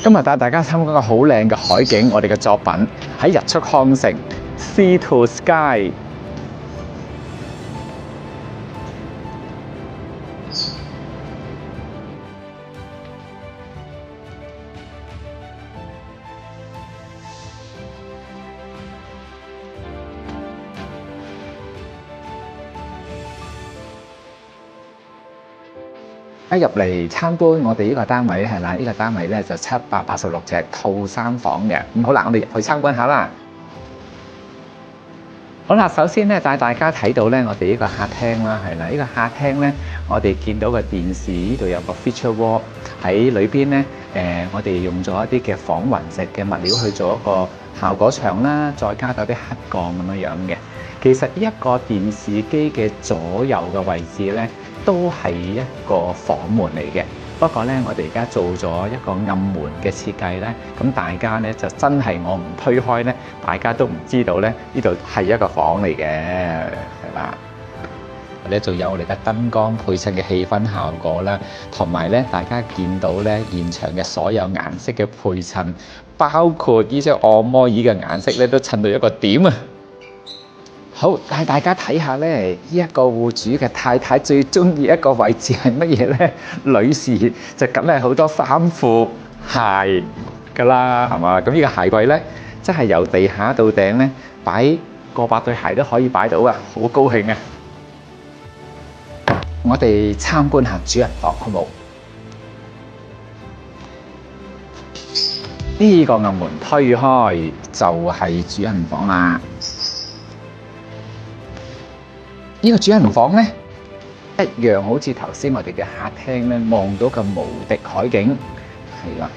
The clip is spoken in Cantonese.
今日帶大家參觀個好靚嘅海景，我哋嘅作品喺日出康城 Sea to Sky。一入嚟參觀我哋呢個單位係啦，呢個單位咧就786隻套三房嘅。咁好啦，我哋入去參觀下啦。好啦，首先咧帶大家睇到咧我哋呢個客廳啦，係啦，呢個客廳咧我哋見到個電視呢度有個 feature wall 喺裏邊咧，我哋用咗一啲嘅仿雲石嘅物料去做一個效果牆啦，再加到啲黑鋼咁樣嘅。其實呢一個電視機嘅左右嘅位置咧，都係一個房門嚟嘅。不過咧，我哋而家做咗一個暗門嘅設計咧，咁大家咧就真係我唔推開咧，大家都唔知道咧呢度係一個房嚟嘅，係嘛？咧仲有我哋嘅燈光配襯嘅氣氛效果啦，同埋咧大家見到咧現場嘅所有顏色嘅配襯，包括呢張按摩椅嘅顏色咧都襯到一個點啊！好，帶大家睇下咧，呢一個戶主嘅太太最中意一個位置係乜嘢咧？女士就梗係好多衫褲鞋㗎啦，係嘛？咁呢個鞋櫃咧，真係由地下到頂咧，擺過百對鞋都可以擺到啊！好高興啊！我哋參觀下主人房好冇？呢個暗門推開就係主人房啦。呢個主人房咧，一樣好似頭先我哋嘅客廳咧，望到個無敵海景，係啦。